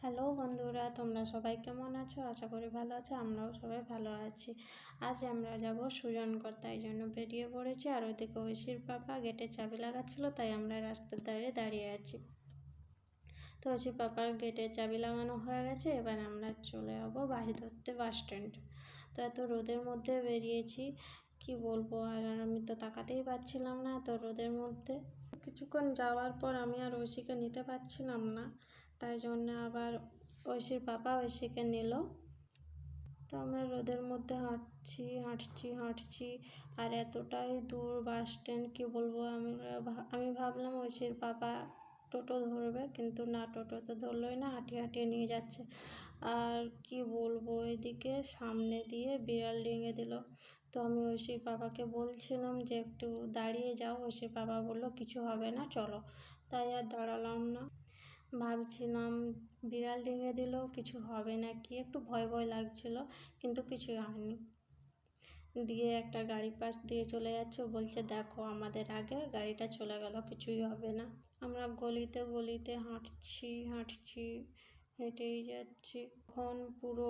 Hello বন্ধুরা, তোমরা সবাই কেমন আছো? আশা করি ভালো আছো। আমরাও সবাই ভালো আছি। আজ আমরা যাব সুজনগড়, তাই জন্য বেরিয়ে পড়েছি। আর ওদিকে ঐশীর পাপা গেটে চাবি লাগাচ্ছিল, তাই আমরা রাস্তার ধারে দাঁড়িয়ে আছি। তো ঐশীর পাপার গেটে চাবি লাগানো হয়ে গেছে। এবার আমরা চলে যাবো বাড়ি ধরতে বাস স্ট্যান্ড। তো এত রোদের মধ্যে বেরিয়েছি, কি বলবো। আর আমি তো তাকাতেই পারছিলাম না এত রোদের মধ্যে। কিছুক্ষণ যাওয়ার পর আমি আর ঐশীকে নিতে পারছিলাম না, তাই জন্য আবার ঐশীর পাপা ঐশীকে নিল। তো আমরা রোদের মধ্যে হাঁটছি আর এতটাই দূর বাস স্ট্যান্ড, কী বলবো। আমি ভাবলাম ঐশীর পাপা টোটো ধরবে, কিন্তু না, টোটো তো ধরলই না, হাঁটিয়ে নিয়ে যাচ্ছে। আর কি বলবো, এদিকে সামনে দিয়ে বিড়াল ডিঙে দিল। তো আমি ঐশীর পাপাকে বলছিলাম যে একটু দাঁড়িয়ে যাও। ঐশীর পাপা বললো কিছু হবে না, চলো। তাই আর দাঁড়ালাম না। ভাবছিলাম বিড়াল ডিঙে দিলেও কিছু হবে না কি, একটু ভয় লাগছিল, কিন্তু কিছুই হয়নি। দিয়ে একটা গাড়ি পাশ দিয়ে চলে যাচ্ছে, বলছে দেখো আমাদের আগে গাড়িটা চলে গেল, কিছুই হবে না। আমরা গলিতে হাঁটছি, হেঁটেই যাচ্ছি। এখন পুরো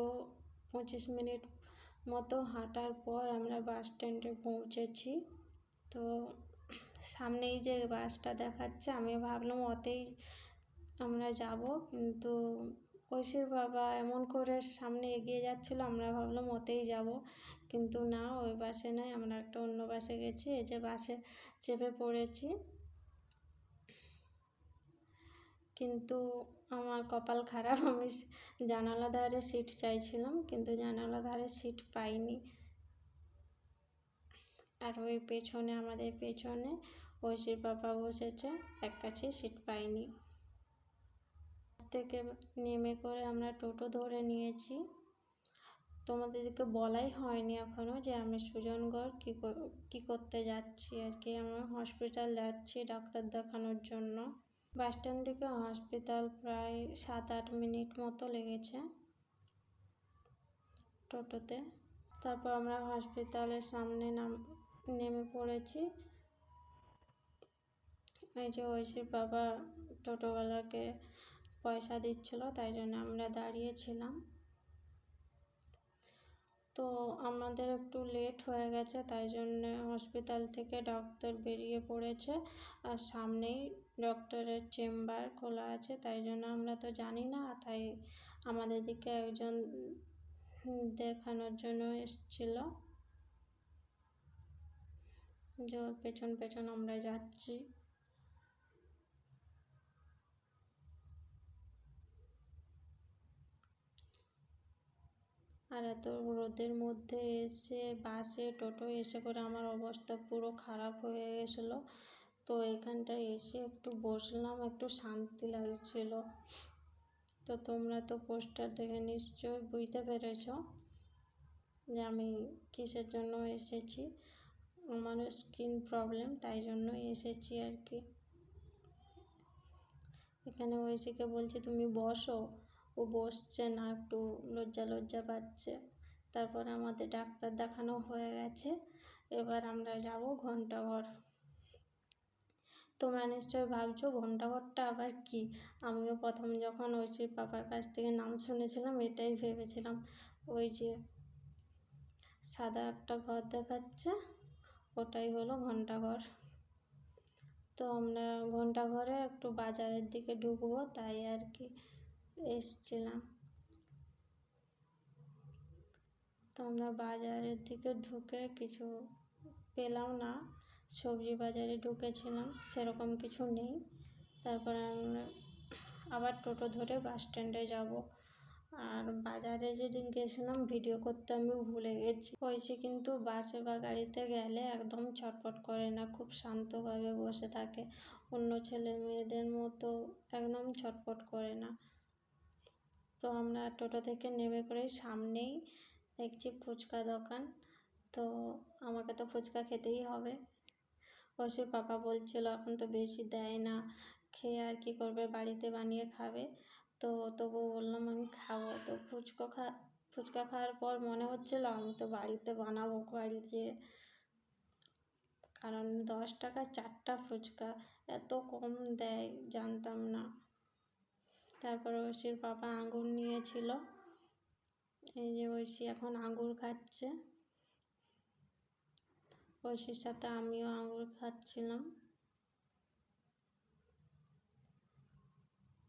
25 মিনিট মতো হাঁটার পর আমরা বাস স্ট্যান্ডে পৌঁছেছি। তো সামনেই যে বাসটা দেখাচ্ছে, আমি ভাবলাম ওতেই আমরা যাব, কিন্তু ঐশীর বাবা এমন করে সামনে এগিয়ে যাচ্ছিলো, আমরা ভাবলাম ওতেই যাব, কিন্তু না, ওই বাসে নয়, আমরা একটা অন্য বাসে গেছি। এই যে বাসে চেপে পড়েছি, কিন্তু আমার কপাল খারাপ, আমি জানালা ধারে সিট চাইছিলাম, কিন্তু জানালা ধারে সিট পাইনি। আর ওই পেছনে, আমাদের পেছনে ঐশীর বাবা বসেছে, এক কাছে সিট পাইনি। থেকে নেমে করে আমরা টোটো ধরে নিয়েছি। তোমাদেরকে বলাই হয়নি এখনও যে আমি সুজনগড় কী করতে যাচ্ছি আর কি। আমরা হসপিটাল যাচ্ছি ডাক্তার দেখানোর জন্য। বাস স্ট্যান্ড থেকে হসপিটাল প্রায় 7-8 মিনিট মতো লেগেছে টোটোতে। তারপর আমরা হসপিটালের সামনে নেমে পড়েছি। এই যে ঐশীর বাবা টোটোওয়ালাকে পয়সা দিচ্ছিল, তাই জন্য আমরা দাঁড়িয়েছিলাম। তো আমাদের একটু লেট হয়ে গেছে, তাই জন্য হসপিটাল থেকে ডক্টর বেরিয়ে পড়েছে। আর সামনেই ডক্টরের চেম্বার খোলা আছে, তাই জন্য আমরা তো জানি না, তাই আমাদের দিকে একজন দেখানোর জন্য এসেছিল, যে ওর পেছন আমরা যাচ্ছি। আর এত রোদের মধ্যে এসে বাসে টোটো এসে করে আমার অবস্থা পুরো খারাপ হয়ে গেছিলো। তো এখানটায় এসে একটু বসলাম, একটু শান্তি লাগছিল। তো তোমরা তো পোস্টার দেখে নিশ্চয়ই বুঝতে পেরেছ যে আমি কিসের জন্য এসেছি। আমার স্কিন প্রবলেম, তাই জন্য এসেছি আর কি। এখানে ঐশীকে বলছি তুমি বসো, ও বসছে না, একটু লজ্জা পাচ্ছে। তারপর আমাদের ডাক্তার দেখানো হয়ে গেছে, এবার আমরা যাব ঘন্টাঘর। তোমরা নিশ্চয়ই ভাবছো ঘন্টাঘরটা আবার কি। আমিও প্রথম যখন ঐশীর পাপার কাছ থেকে নাম শুনেছিলাম, এটাই ভেবেছিলাম। ওই যে সাদা একটা ঘর দেখাচ্ছে, ওটাই হলো ঘন্টাঘর। তো আমরা ঘন্টাঘরে একটু বাজারের দিকে ঢুকবো, তাই আর কি এসছিলাম। তো আমরা বাজারের দিকে ঢুকে কিছু পেলাম না, সবজি বাজারে ঢুকেছিলাম, সেরকম কিছু নেই। তারপরে আমরা আবার টোটো ধরে বাস স্ট্যান্ডে যাব। আর বাজারে যেদিন গেছিলাম ভিডিও করতে আমি ভুলে গেছি। ঐশী কিন্তু বাসে বা গাড়িতে গেলে একদম ছটফট করে না, খুব শান্তভাবে বসে থাকে, অন্য ছেলে মেয়েদের মতো একদম ছটফট করে না। তো আমরা টোটো থেকে নেমে করে সামনেই দেখছি ফুচকা দোকান। তো আমাকে তো ফুচকা খেতেই হবে। ঐশীর পাপা বলছিল এখন তো বেশি দেয় না, খেয়ে আর কি করবে, বাড়িতে বানিয়ে খাবে। তো তবুও বললাম আমি খাবো। তো ফুচকা খাওয়ার পর মনে হচ্ছিল আমি তো বাড়িতে বানাবো বাড়িতে, কারণ 10 টাকা 4টা ফুচকা, এত কম দেয় জানতাম না। তারপর ঐশীর পাপা আঙ্গুর নিয়েছিল, এই যে ঐশী এখন আঙ্গুর খাচ্ছে। ঐশীর সাথে আমিও আঙ্গুর খাচ্ছিলাম।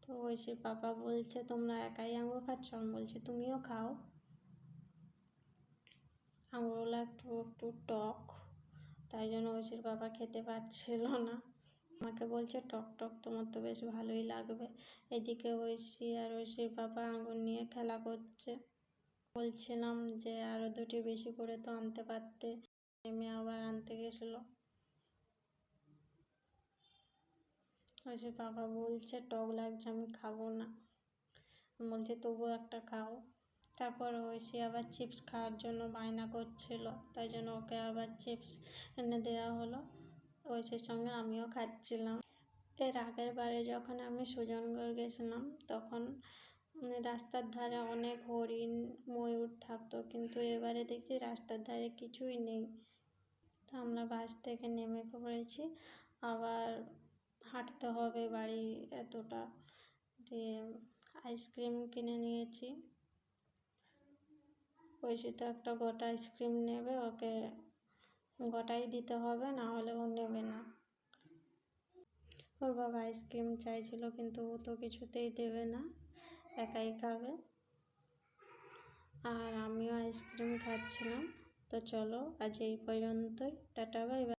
তো ঐশীর পাপা বলছে তোমরা একাই আঙ্গুর খাচ্ছ, আমি বলছি তুমিও খাও। আঙ্গুরগুলো একটু একটু টক, তাই জন্য ঐশীর পাপা খেতে পারছিল না। আমাকে বলছে টক টক তোমার তো বেশ ভালোই লাগবে। এদিকে ঐশী আর ঐশীর পাপা আঙ্গুর নিয়ে খেলা করছে। বলছিলাম যে আরও দুটি বেশি করে তো আনতে পারতে, নেমে আবার আনতে গেছিলো। ঐশীর পাপা বলছে টক লাগছে আমি খাবো না, বলছে তবুও একটা খাও। তারপর ঐশী আবার চিপস খাওয়ার জন্য বায়না করছিল, তাই জন্য ওকে আবার চিপস এনে দেওয়া হলো। ঐশীর সঙ্গে আমিও খাচ্ছিলাম। এর আগের বারে যখন আমি সুজনগড় গেছিলাম তখন রাস্তার ধারে অনেক হরিণ ময়ূর থাকতো, কিন্তু এবারে দেখছি রাস্তার ধারে কিছুই নেই। তো আমরা বাস থেকে নেমে পড়েছি, আবার হাঁটতে হবে বাড়ি এতটা। দিয়ে আইসক্রিম কিনে নিয়েছি। ঐশী তো একটা গোটা আইসক্রিম নেবে, ওকে গোটাই দিতে হবে, না হলে ও নেবে না। ওর বাবা আইসক্রিম চাইছিল কিন্তু ও তো কিছুতেই দেবে না, একাই খাবে। আর আমিও আইসক্রিম খাচ্ছিলাম। তো চলো আজ এই পর্যন্তই, টাটা বাই বাই।